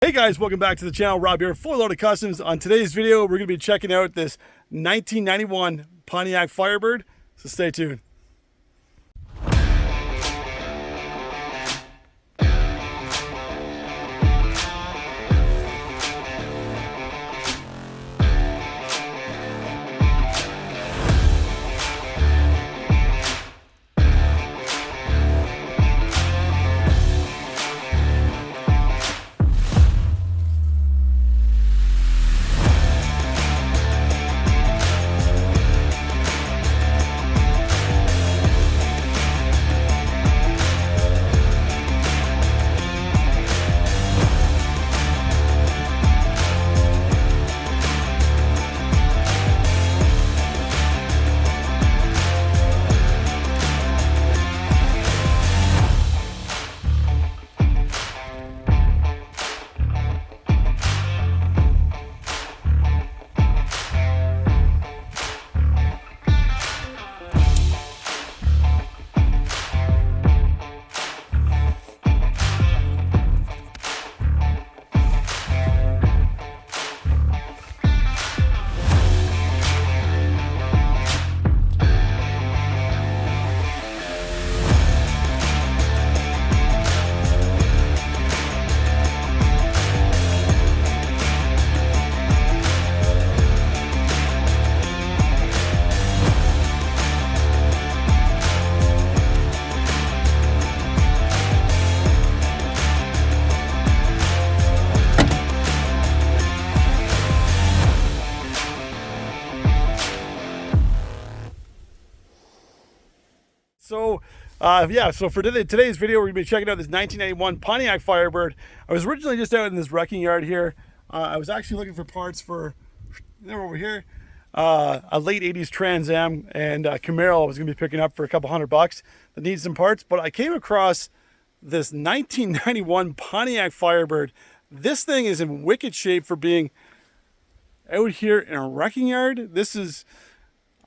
Hey guys, welcome back to the channel. Rob here, Fully Loaded Customs. On today's video, we're going to be checking out this 1991 Pontiac Firebird, so stay tuned. So for today's video, we're going to be checking out this 1991 Pontiac Firebird. I was originally just out in this wrecking yard here. I was actually looking for parts for, they're over here, a late 80s Trans Am and Camaro I was going to be picking up for a couple $100 that needs some parts. But I came across this 1991 Pontiac Firebird. This thing is in wicked shape for being out here in a wrecking yard.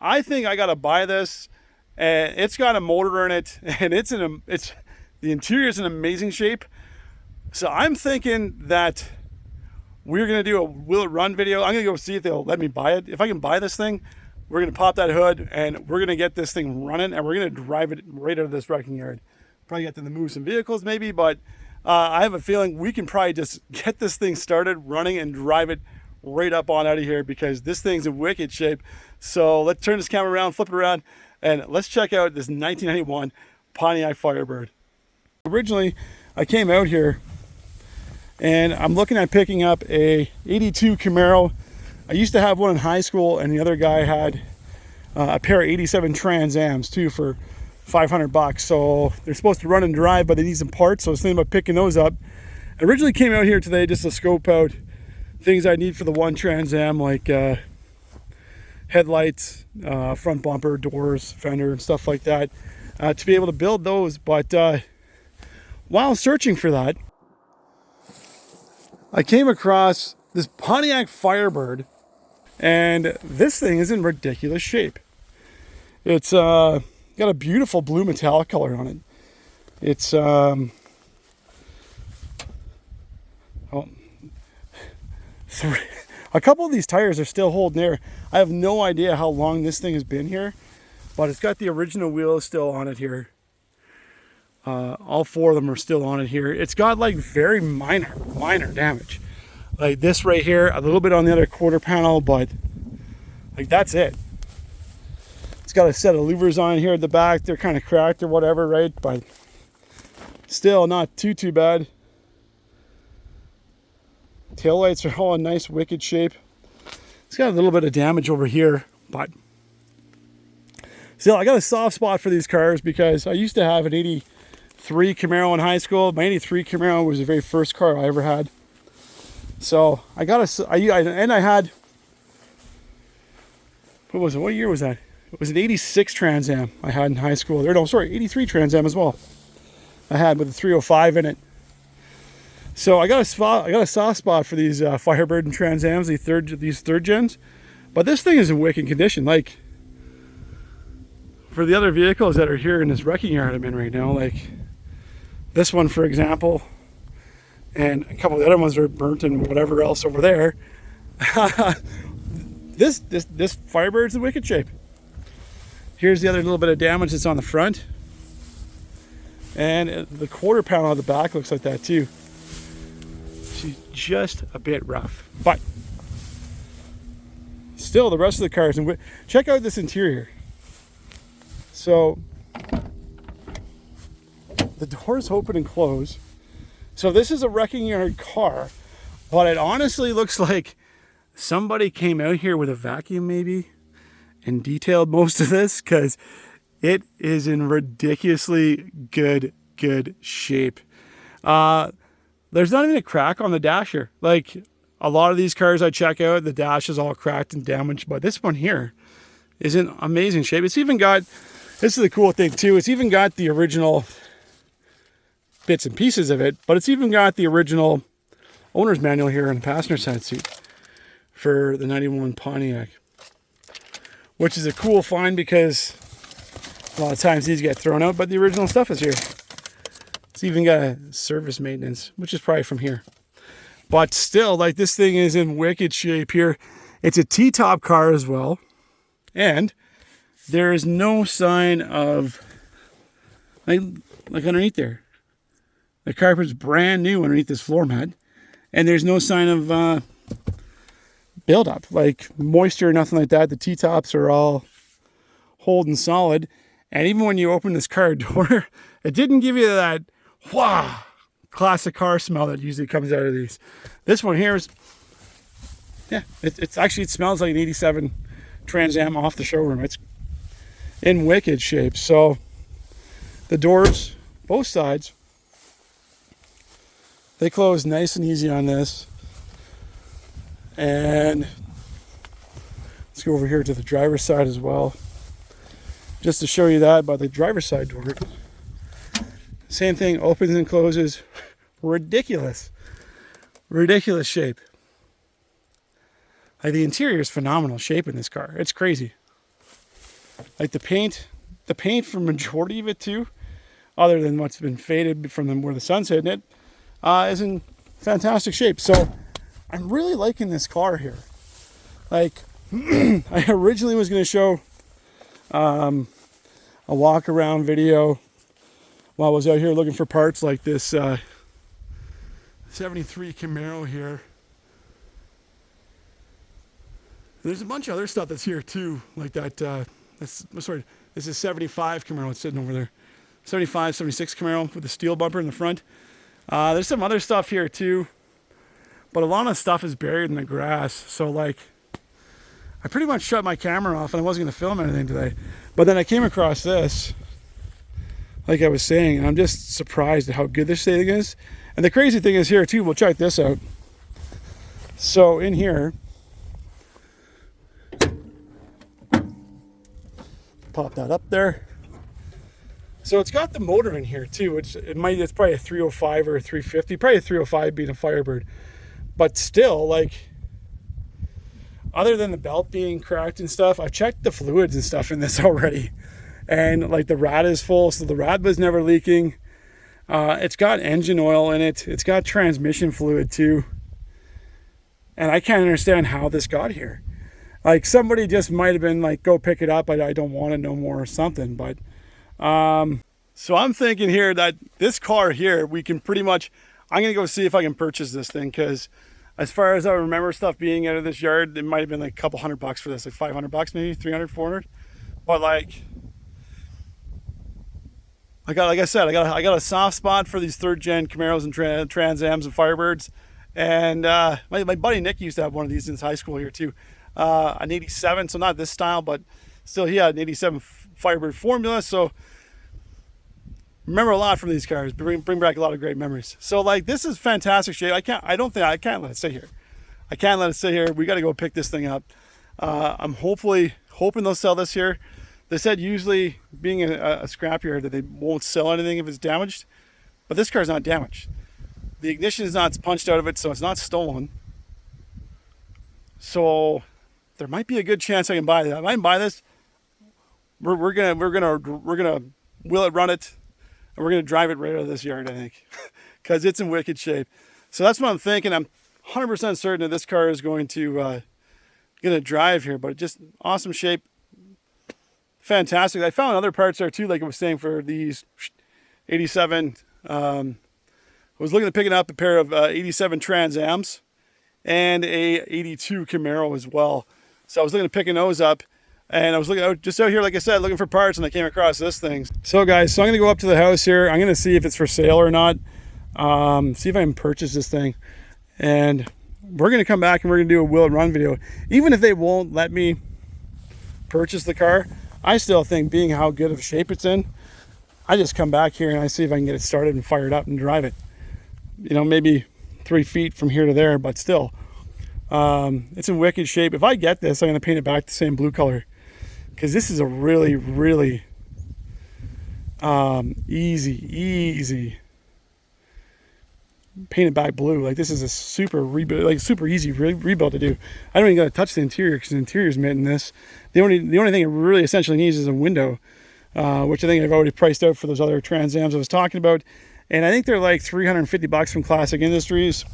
I think I got to buy this. And it's got a motor in it, and the interior is in amazing shape. So I'm thinking that we're gonna do a will it run video. I'm gonna go see if they'll let me buy it. If I can buy this thing, we're gonna pop that hood and we're gonna get this thing running, and we're gonna drive it right out of this wrecking yard. Probably get to move some vehicles maybe, but I have a feeling we can probably just get this thing started running and drive it right up on out of here, because this thing's in wicked shape. So let's turn this camera around, flip it around, and let's check out this 1991 Pontiac Firebird. Originally, I came out here and I'm looking at picking up a 82 Camaro. I used to have one in high school, and the other guy had a pair of 87 Trans Ams too for $500. So they're supposed to run and drive, but they need some parts. So I was thinking about picking those up. I originally came out here today just to scope out things I need for the one Trans Am, like headlights, front bumper, doors, fender, and stuff like that, to be able to build those. But while searching for that, I came across this Pontiac Firebird, and this thing is in ridiculous shape. It's got a beautiful blue metallic color on it. It's a couple of these tires are still holding there. I have no idea how long this thing has been here, but it's got the original wheels still on it here. All four of them are still on it here. It's got like very minor damage. Like this right here, a little bit on the other quarter panel, but like that's it. It's got a set of louvers on here at the back. They're kind of cracked or whatever, right? But still not too bad. Taillights are all in nice wicked shape. It's got a little bit of damage over here, but still, I got a soft spot for these cars because I used to have an 83 Camaro in high school. My 83 Camaro was the very first car I ever had. So I had, what was it? What year was that? It was an 86 Trans Am I had in high school. 83 Trans Am as well. I had with a 305 in it. So I got a soft spot for these Firebird and Trans Ams, these third gens. But this thing is in wicked condition. Like, for the other vehicles that are here in this wrecking yard I'm in right now, like this one, for example, and a couple of the other ones are burnt and whatever else over there. This Firebird's in wicked shape. Here's the other little bit of damage that's on the front. And the quarter panel on the back looks like that too. She's just a bit rough. But still, the rest of the cars. And check out this interior. So the doors open and close. So this is a wrecking yard car. But it honestly looks like somebody came out here with a vacuum maybe and detailed most of this, because it is in ridiculously good shape. There's not even a crack on the dash here. Like a lot of these cars I check out, the dash is all cracked and damaged, but this one here is in amazing shape. It's even got, this is the cool thing too, it's even got the original bits and pieces of it, but it's even got the original owner's manual here in the passenger side seat for the 91 Pontiac, which is a cool find because a lot of times these get thrown out, but the original stuff is here. It's even got a service maintenance, which is probably from here. But still, like, this thing is in wicked shape here. It's a T-top car as well. And there is no sign of, like underneath there. The carpet's brand new underneath this floor mat. And there's no sign of buildup, like moisture or nothing like that. The T-tops are all holding solid. And even when you open this car door, it didn't give you that wow classic car smell that usually comes out of these. This one here is, yeah, it's actually, it smells like an 87 Trans Am off the showroom. It's in wicked shape. So the doors, both sides, they close nice and easy on this. And let's go over here to the driver's side as well, just to show you that. By the driver's side door, same thing, opens and closes. Ridiculous shape. Like, the interior is phenomenal shape in this car. It's crazy. Like the paint for majority of it too, other than what's been faded from where the sun's hitting it, is in fantastic shape. So I'm really liking this car here. Like, I originally was going to show a walk around video while I was out here looking for parts, like this 73 Camaro here. There's a bunch of other stuff that's here too, like that. This is 75 Camaro that's sitting over there. 75, 76 Camaro with a steel bumper in the front. There's some other stuff here too, but a lot of stuff is buried in the grass. So, like, I pretty much shut my camera off and I wasn't going to film anything today. But then I came across this, like I was saying, and I'm just surprised at how good this thing is. And the crazy thing is here too, we'll check this out. So in here, pop that up there. So it's got the motor in here too. It's probably a 305 or a 350, probably a 305 being a Firebird. But still, like, other than the belt being cracked and stuff, I've checked the fluids and stuff in this already. And like, the rad is full, so the rad was never leaking. It's got engine oil in it. It's got transmission fluid too. And I can't understand how this got here. Like, somebody just might have been like, go pick it up, I don't want it no more or something. But so I'm thinking here that this car here, we can pretty much, I'm going to go see if I can purchase this thing, because as far as I remember stuff being out of this yard, it might have been like a couple $100 for this, like $500 maybe, 300, 400. But like I got a soft spot for these third gen Camaros and Trans Ams and Firebirds. And my buddy Nick used to have one of these in high school here too. An 87, so not this style, but still he had an 87 Firebird formula. So remember a lot from these cars, bring back a lot of great memories. So like, this is fantastic shape. I can't let it sit here. I can't let it sit here. We got to go pick this thing up. I'm hoping they'll sell this here. They said usually, being a scrapyard, that they won't sell anything if it's damaged, but this car's not damaged. The ignition is not punched out of it, so it's not stolen. So there might be a good chance I can buy that. If I can buy this, we're gonna wheel it, run it, and we're gonna drive it right out of this yard, I think, because it's in wicked shape. So that's what I'm thinking. I'm 100% certain that this car is going to drive here, but just awesome shape. Fantastic. I found other parts there too, like I was saying, for these 87. I was looking at picking up a pair of 87 Trans Ams and a 82 Camaro as well. So I was looking at picking those up, and I was looking out just out here, like I said, looking for parts, and I came across this thing. So guys, so I'm gonna go up to the house here. I'm gonna see if it's for sale or not. See if I can purchase this thing, and we're gonna come back and we're gonna do a will and run video. Even if they won't let me purchase the car, I still think, being how good of shape it's in, I just come back here and I see if I can get it started and fired up and drive it. You know, maybe 3 feet from here to there, but still, it's in wicked shape. If I get this, I'm going to paint it back the same blue color, because this is a really, really easy paint it back blue. Like, this is a super rebuild, like super easy rebuild to do. I don't even got to touch the interior, because the interior is mint in this. The only thing it really essentially needs is a window, which I think I've already priced out for those other Trans Ams I was talking about. And I think they're like $350 from Classic Industries.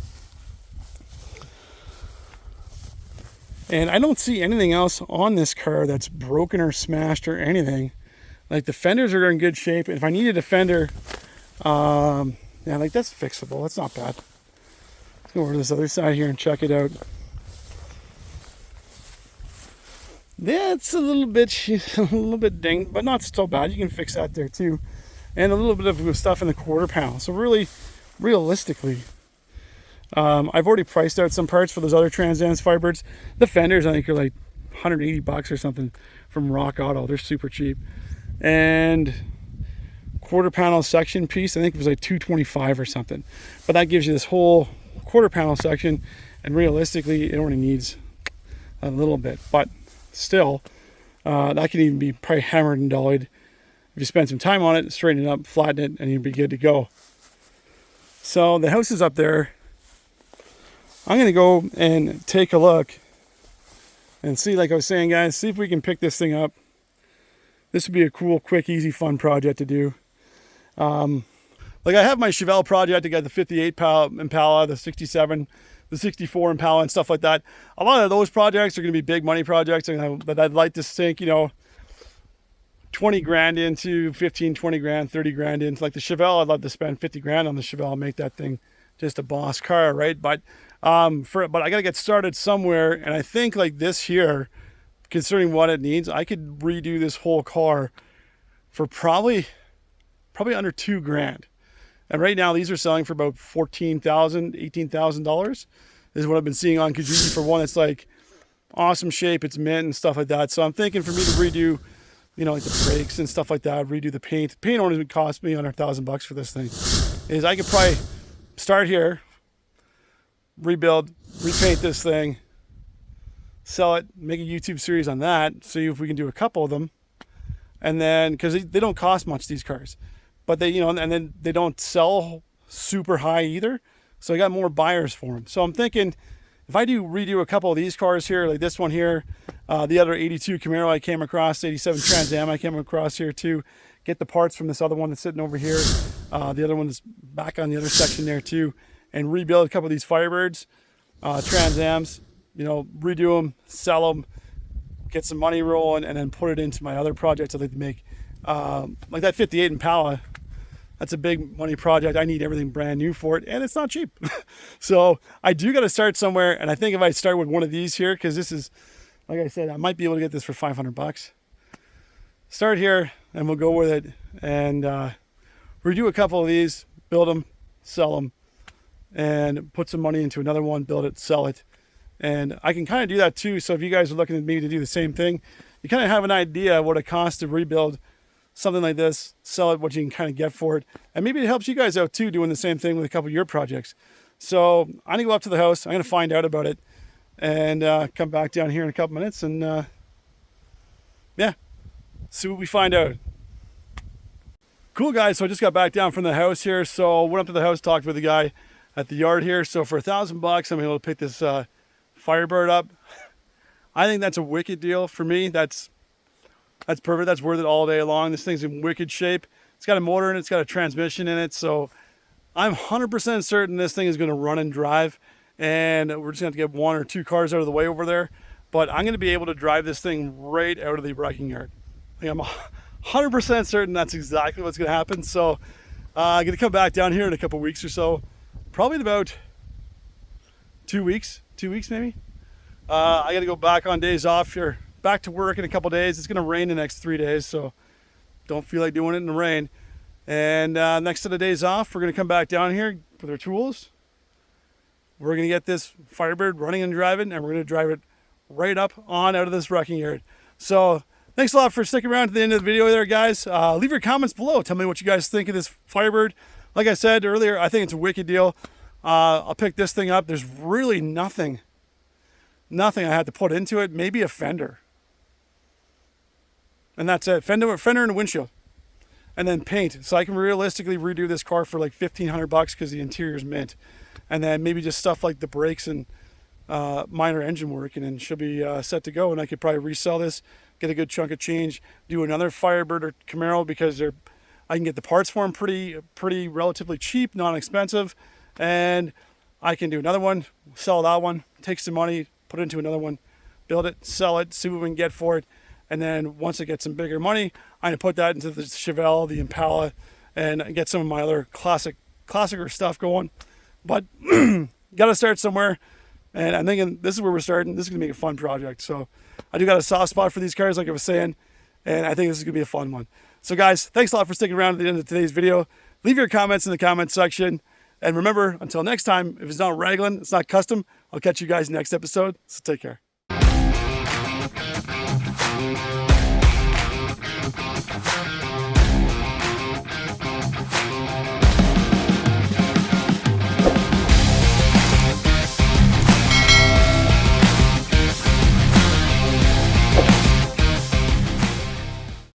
And I don't see anything else on this car that's broken or smashed or anything. Like, the fenders are in good shape. If I needed a fender, yeah, like, that's fixable. That's not bad. Let's go over to this other side here and check it out. Yeah, it's a little bit dinged, but not so bad. You can fix that there too. And a little bit of stuff in the quarter panel. So really, realistically, I've already priced out some parts for those other Trans Ams Firebirds. The fenders, I think, are like $180 or something from Rock Auto. They're super cheap. And quarter panel section piece, I think it was like $225 or something. But that gives you this whole quarter panel section, and realistically, it only needs a little bit. But still, that can even be probably hammered and dollied. If you spend some time on it, straighten it up, flatten it, and you'll be good to go. So the house is up there. I'm going to go and take a look and see, like I was saying, guys, see if we can pick this thing up. This would be a cool, quick, easy, fun project to do. Like, I have my Chevelle project. I got the 58 Impala, the 67, the 64 Impala, and stuff like that. A lot of those projects are going to be big money projects that I'd like to sink, you know, 20 grand into, 15, 20 grand, 30 grand into. Like the Chevelle, I'd love to spend 50 grand on the Chevelle and make that thing just a boss car, right? But I got to get started somewhere. And I think, like, this here, considering what it needs, I could redo this whole car for probably under $2 grand. And right now, these are selling for about $14,000, $18,000 is what I've been seeing on Kijiji for one that's like awesome shape, it's mint and stuff like that. So I'm thinking, for me to redo, you know, like the brakes and stuff like that, redo the paint. The paint only would cost me under $1,000 for this thing. Is I could probably start here, rebuild, repaint this thing, sell it, make a YouTube series on that, see if we can do a couple of them. And then, because they don't cost much, these cars. But they, you know, and then they don't sell super high either. So I got more buyers for them. So I'm thinking, if I redo a couple of these cars here, like this one here, the other 82 Camaro I came across, 87 Trans Am I came across here too, get the parts from this other one that's sitting over here, the other one that's back on the other section there too, and rebuild a couple of these Firebirds, Trans Ams, you know, redo them, sell them, get some money rolling, and then put it into my other projects I'd like to make. Like that 58 Impala, that's a big money project. I need everything brand new for it, and it's not cheap. So I do got to start somewhere, and I think if I start with one of these here, because this is, like I said, I might be able to get this for $500. Start here, and we'll go with it, and redo a couple of these, build them, sell them, and put some money into another one, build it, sell it. And I can kind of do that too. So if you guys are looking at me to do the same thing, you kind of have an idea of what it costs to rebuild something like this, sell it, what you can kind of get for it. And maybe it helps you guys out too, doing the same thing with a couple of your projects. So I'm going to go up to the house. I'm going to find out about it and come back down here in a couple minutes and yeah, see what we find out. Cool, guys. So I just got back down from the house here. So went up to the house, talked with the guy at the yard here. So for $1,000, I'm able to pick this Firebird up. I think that's a wicked deal for me. That's perfect. That's worth it all day long. This thing's in wicked shape. It's got a motor in it. It's got a transmission in it. So I'm 100% certain this thing is going to run and drive, and we're just going to have to get 1 or 2 cars out of the way over there. But I'm going to be able to drive this thing right out of the wrecking yard. Like, I'm 100% certain that's exactly what's going to happen. So I'm going to come back down here in a couple weeks or so, probably in about 2 weeks maybe. I got to go back on days off here, back to work in a couple days. It's going to rain the next 3 days, so don't feel like doing it in the rain. And next to the days off, we're going to come back down here with our tools. We're going to get this Firebird running and driving, and we're going to drive it right up on out of this wrecking yard. So thanks a lot for sticking around to the end of the video there, guys. Leave your comments below. Tell me what you guys think of this Firebird. Like I said earlier, I think it's a wicked deal. I'll pick this thing up. There's really nothing I had to put into it. Maybe a fender. And that's it. Fender and a windshield. And then paint. So I can realistically redo this car for like $1,500 because the interior's mint. And then maybe just stuff like the brakes and minor engine work, and then she'll be set to go. And I could probably resell this, get a good chunk of change, do another Firebird or Camaro because I can get the parts for them pretty relatively cheap, non-expensive. And I can do another one, sell that one, take some money, put it into another one, build it, sell it, see what we can get for it. And then once I get some bigger money, I'm gonna put that into the Chevelle, the Impala, and get some of my other classicer stuff going. But gotta start somewhere. And I'm thinking this is where we're starting. This is gonna be a fun project. So I do got a soft spot for these cars, like I was saying, and I think this is gonna be a fun one. So guys, thanks a lot for sticking around at the end of today's video. Leave your comments in the comment section. And remember, until next time, if it's not Raglan, it's not custom. I'll catch you guys next episode. So take care.